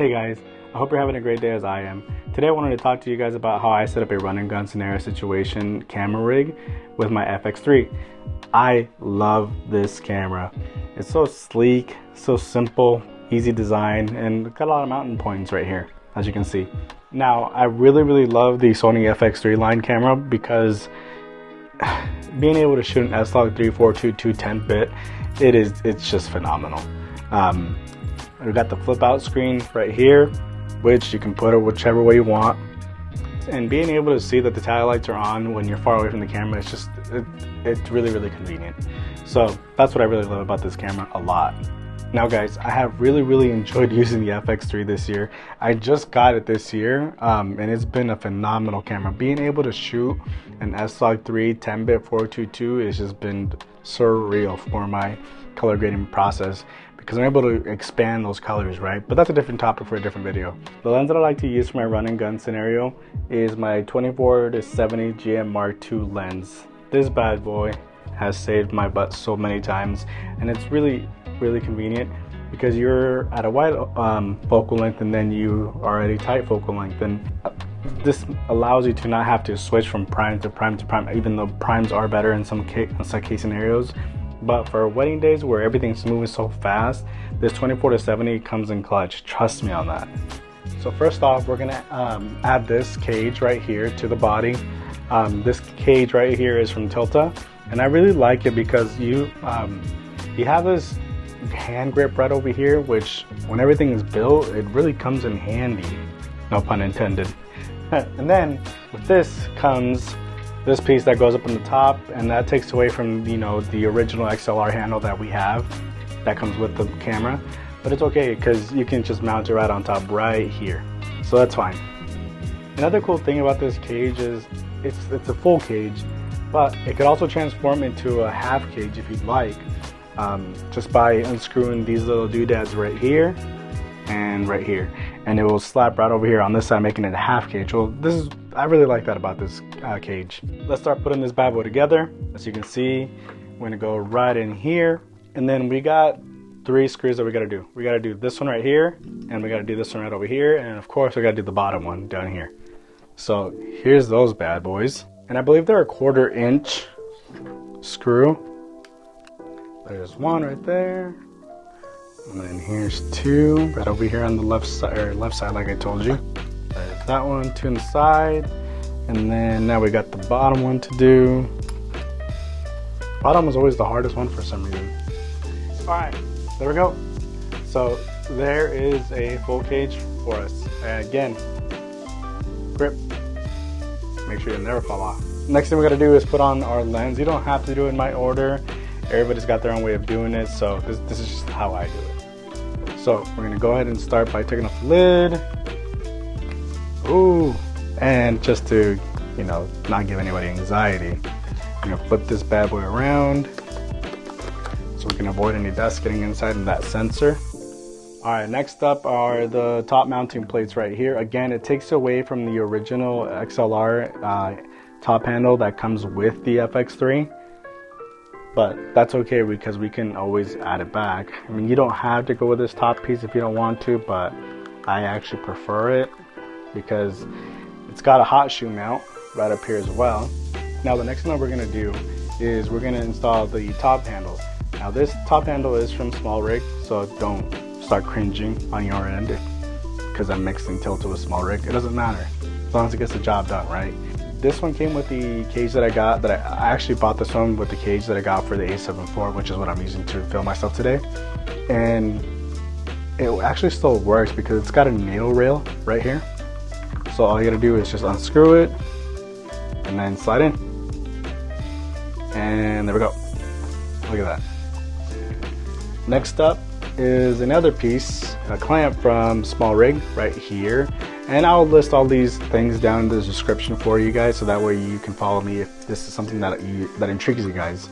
Hey guys, I hope you're having a great day as I am. Today I wanted to talk to you guys about how I set up a run and gun scenario situation camera rig with my FX3. I love this camera. It's so sleek, so simple, easy design, and got a lot of mounting points right here, as you can see. Now, I really love the Sony FX3 line camera because being able to shoot an S-Log 342 10-bit, it's just phenomenal. We've got the flip out screen right here, which you can put it whichever way you want. And being able to see that the tail lights are on when you're far away from the camera, it's really convenient. So that's what I really love about this camera a lot. Now guys, I have really enjoyed using the FX3 this year. I just got it this year, and it's been a phenomenal camera. Being able to shoot an S-Log 3 10-bit 422 has just been surreal for my color grading process, because I'm able to expand those colors, right? But that's a different topic for a different video. The lens that I like to use for my run and gun scenario is my 24-70 GM Mark II lens. This bad boy has saved my butt so many times, and it's really convenient because you're at a wide focal length and then you are at a tight focal length, and this allows you to not have to switch from prime to prime to prime, even though primes are better in some case scenarios. But for wedding days where everything's moving so fast, this 24-70 comes in clutch. Trust me on that. So first off, we're gonna add this cage right here to the body. This cage right here is from Tilta, and I really like it because you have this hand grip right over here, which when everything is built, it really comes in handy. No pun intended. And then with this comes this piece that goes up on the top, and that takes away from, you know, the original XLR handle that we have that comes with the camera. But it's okay because you can just mount it right on top right here, so that's fine. Another cool thing about this cage is it's a full cage, but it could also transform into a half cage if you'd like, just by unscrewing these little doodads right here and right here, and it will slap right over here on this side, making it a half cage. Well, I really like that about this cage. Let's start putting this bad boy together. As you can see, we're gonna go right in here, and then we got 3 screws that we gotta do. We gotta do this one right here, and we gotta do this one right over here, and of course we gotta do the bottom one down here. So here's those bad boys, and I believe they're a 1/4 inch screw. There's one right there, and then here's 2 right over here on the left side, like I told you. There's that one, 2 on the side, and then now we got the bottom one to do. Bottom was always the hardest one for some reason. Alright, there we go. So there is a full cage for us. And again, grip, make sure you never fall off. Next thing we gotta do is put on our lens. You don't have to do it in my order. Everybody's got their own way of doing it, so this is just how I do it. So we're gonna go ahead and start by taking off the lid. Ooh, and just to, you know, not give anybody anxiety, I'm gonna flip this bad boy around so we can avoid any dust getting inside of that sensor. All right, next up are the top mounting plates right here. Again, it takes away from the original XLR top handle that comes with the FX3, but that's okay because we can always add it back. I mean, you don't have to go with this top piece if you don't want to, but I actually prefer it because it's got a hot shoe mount right up here as well. Now the next thing that we're gonna do is we're gonna install the top handle. Now this top handle is from Small Rig, so don't start cringing on your end because I'm mixing Tilta with Small Rig. It doesn't matter as long as it gets the job done, right? This one came with the cage that I got. I actually bought this one with the cage that I got for the A7 IV, which is what I'm using to film myself today. And it actually still works because it's got a nail rail right here. So all you gotta do is just unscrew it and then slide in. And there we go. Look at that. Next up is another piece, a clamp from Small Rig right here. And I'll list all these things down in the description for you guys, so that way you can follow me if this is something that intrigues you guys.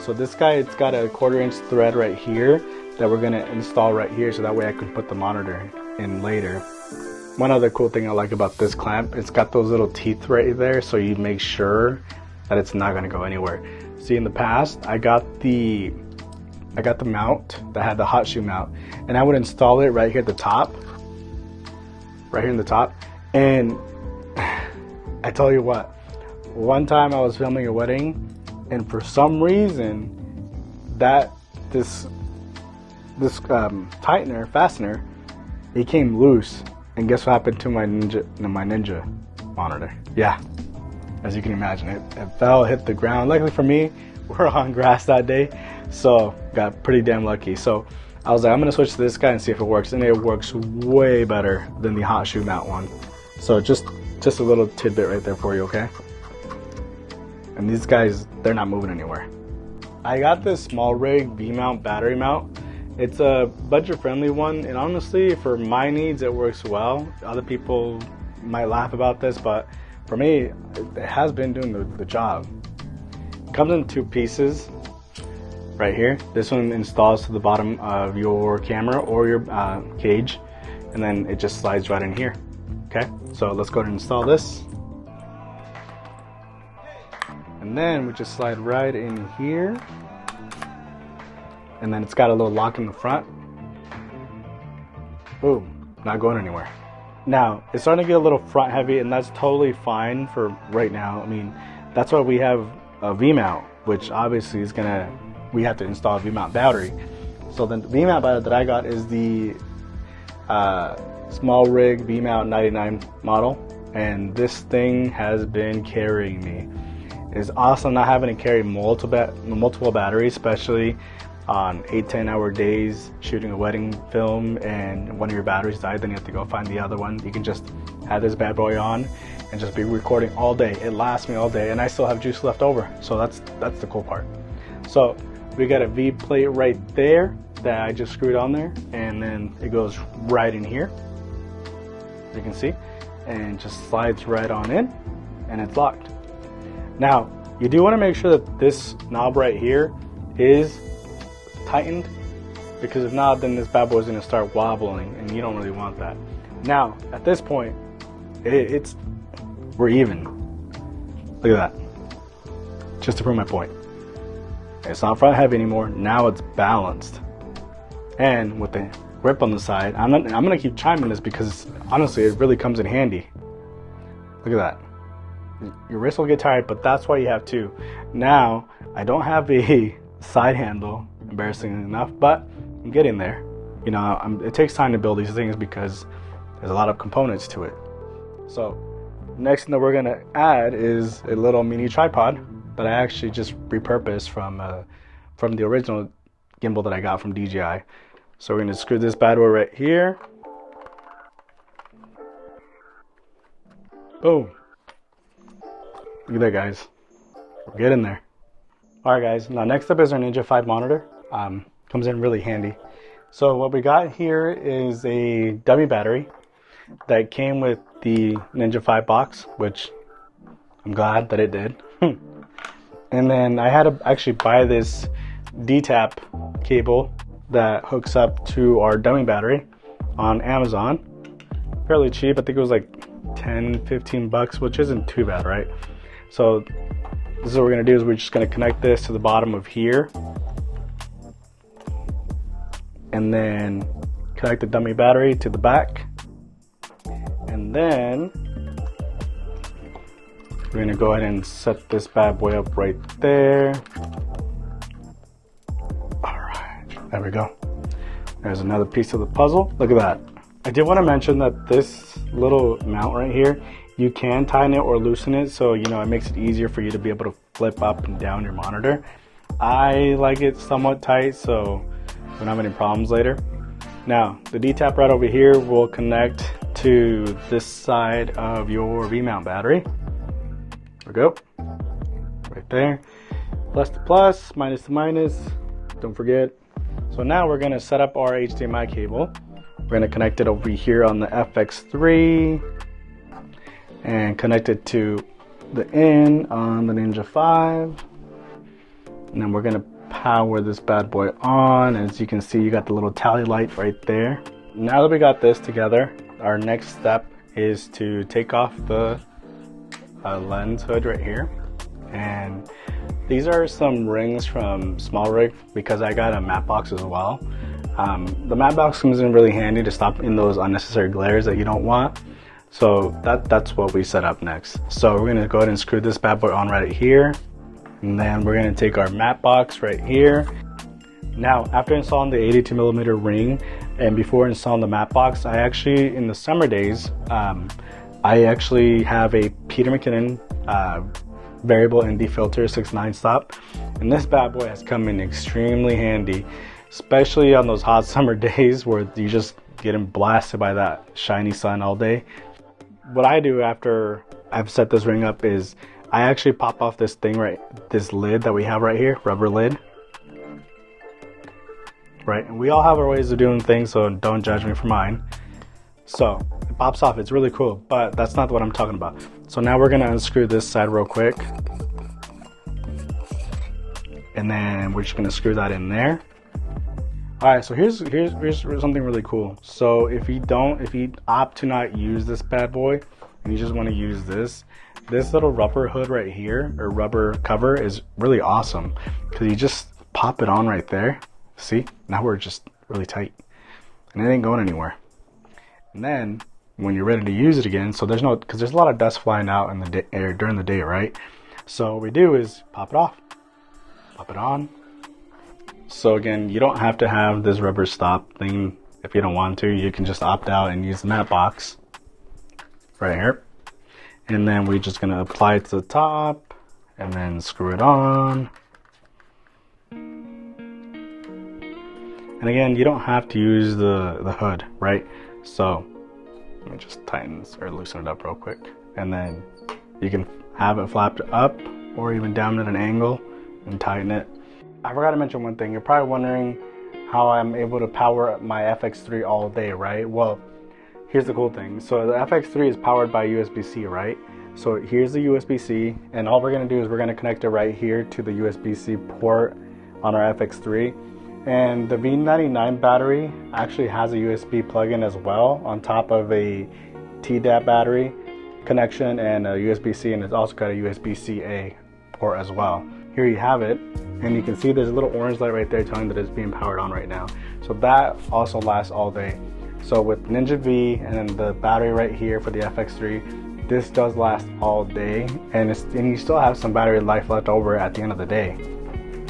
So this guy, it's got a 1/4 inch thread right here that we're gonna install right here, so that way I can put the monitor in later. One other cool thing I like about this clamp, it's got those little teeth right there, so you make sure that it's not gonna go anywhere. See, in the past, I got the mount that had the hot shoe mount, and I would install it right here at the top, right here in the top. And I tell you what, one time I was filming a wedding, and for some reason this tightener, fastener, it came loose. And guess what happened to my Ninja monitor? Yeah, as you can imagine, it fell, hit the ground. Luckily for me, we're on grass that day, so got pretty damn lucky. So I was like, I'm gonna switch to this guy and see if it works, and it works way better than the hot shoe mount one. So just a little tidbit right there for you, okay? And these guys, they're not moving anywhere. I got this small rig VMount battery mount. It's a budget-friendly one, and honestly, for my needs, it works well. Other people might laugh about this, but for me, it has been doing the job. It comes in 2 pieces right here. This one installs to the bottom of your camera or your cage, and then it just slides right in here. Okay, so let's go ahead and install this. And then we just slide right in here. And then it's got a little lock in the front. Boom, not going anywhere. Now, it's starting to get a little front heavy, and that's totally fine for right now. I mean, that's why we have a V-mount, which obviously is we have to install a V-mount battery. So the V-mount battery that I got is the small rig V-mount 99 model, and this thing has been carrying me. It's awesome not having to carry multiple batteries, especially on 8-10 hour days shooting a wedding film, and one of your batteries died, then you have to go find the other one. You can just have this bad boy on and just be recording all day. It lasts me all day, and I still have juice left over, so that's the cool part. So we got a V plate right there that I just screwed on there, and then it goes right in here, you can see, and just slides right on in, and it's locked. Now, you do want to make sure that this knob right here is tightened, because if not, then this bad boy is going to start wobbling, and you don't really want that. Now, at this point, we're even. Look at that. Just to prove my point. It's not front heavy anymore. Now it's balanced. And with the grip on the side, I'm going to keep chiming this because honestly, it really comes in handy. Look at that. Your wrist will get tired, but that's why you have 2. Now, I don't have a side handle, embarrassingly enough, but I'm getting there. You know, it takes time to build these things because there's a lot of components to it. So, next thing that we're going to add is a little mini tripod that I actually just repurposed from the original gimbal that I got from DJI. So we're going to screw this bad boy right here. Boom. Look at that, guys. We're getting there. Alright guys, now next up is our Ninja 5 monitor. Comes in really handy. So what we got here is a dummy battery that came with the Ninja 5 box, which I'm glad that it did. And then I had to actually buy this D-tap cable that hooks up to our dummy battery on Amazon. Fairly cheap, I think it was like 10-15 bucks, which isn't too bad, right? So this is what we're going to do, is we're just going to connect this to the bottom of here, and then connect the dummy battery to the back, and then we're going to go ahead and set this bad boy up right there. Alright, there we go. There's another piece of the puzzle. Look at that. I did want to mention that this little mount right here, you can tighten it or loosen it, so you know it makes it easier for you to be able to flip up and down your monitor. I like it somewhat tight, so we don't have any problems later. Now, the D-tap right over here will connect to this side of your V-mount battery. There we go. Right there. Plus to plus, minus to minus. Don't forget. So now we're going to set up our HDMI cable. We're going to connect it over here on the FX3 and connect it to the in on the Ninja 5. And then we're going to power this bad boy on. As you can see, you got the little tally light right there. Now that we got this together, our next step is to take off the lens hood right here. And these are some rings from Small Rig because I got a matte box as well. The matte box comes in really handy to stop in those unnecessary glares that you don't want. So that's what we set up next. So we're gonna go ahead and screw this bad boy on right here. And then we're gonna take our matte box right here. Now, after installing the 82mm ring and before installing the matte box, I actually, in the summer days, I actually have a Peter McKinnon variable ND filter 6.9 stop. And this bad boy has come in extremely handy, especially on those hot summer days where you just getting blasted by that shiny sun all day. What I do after I've set this ring up is I actually pop off this thing this lid that we have right here, rubber lid. Right, and we all have our ways of doing things, so don't judge me for mine. So it pops off, it's really cool, but that's not what I'm talking about. So now we're gonna unscrew this side real quick. And then we're just gonna screw that in there. All right, so here's something really cool. So if you opt to not use this bad boy and you just want to use this little rubber hood right here, or rubber cover, is really awesome because you just pop it on right there. See, now we're just really tight and it ain't going anywhere. And then when you're ready to use it again, so there's a lot of dust flying out in the air during the day, right? So what we do is pop it off, pop it on. So again, you don't have to have this rubber stop thing if you don't want to. You can just opt out and use the matte box right here. And then we're just gonna apply it to the top and then screw it on. And again, you don't have to use the hood, right? So let me just tighten this or loosen it up real quick. And then you can have it flapped up or even down at an angle and tighten it. I forgot to mention one thing. You're probably wondering how I'm able to power my FX3 all day, right? Well, here's the cool thing. So the FX3 is powered by USB-C, right? So here's the USB-C, and all we're gonna do is we're gonna connect it right here to the USB-C port on our FX3. And the V99 battery actually has a USB plug-in as well on top of a TDAP battery connection and a USB-C, and it's also got a USB-C-A port as well. Here you have it, and you can see there's a little orange light right there telling that it's being powered on right now. So that also lasts all day. So with Ninja V and then the battery right here for the FX3, this does last all day, and you still have some battery life left over at the end of the day.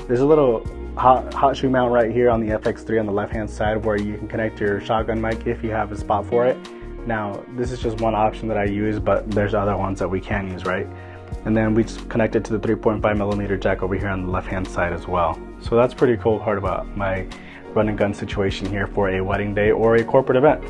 There's a little hot shoe mount right here on the FX3 on the left hand side where you can connect your shotgun mic if you have a spot for it. Now this is just one option that I use, but there's other ones that we can use, right? And then we just connect it to the 3.5mm jack over here on the left hand side as well. So that's pretty cool part about my run and gun situation here for a wedding day or a corporate event.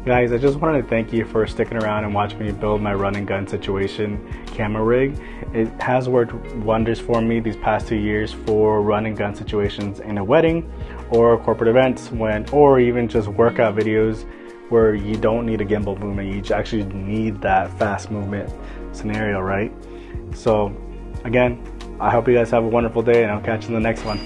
Guys, I just wanted to thank you for sticking around and watching me build my run and gun situation camera rig. It has worked wonders for me these past 2 years for run and gun situations in a wedding or corporate events, or even just workout videos where you don't need a gimbal movement, you actually need that fast movement scenario, right? So again, I hope you guys have a wonderful day, and I'll catch you in the next one.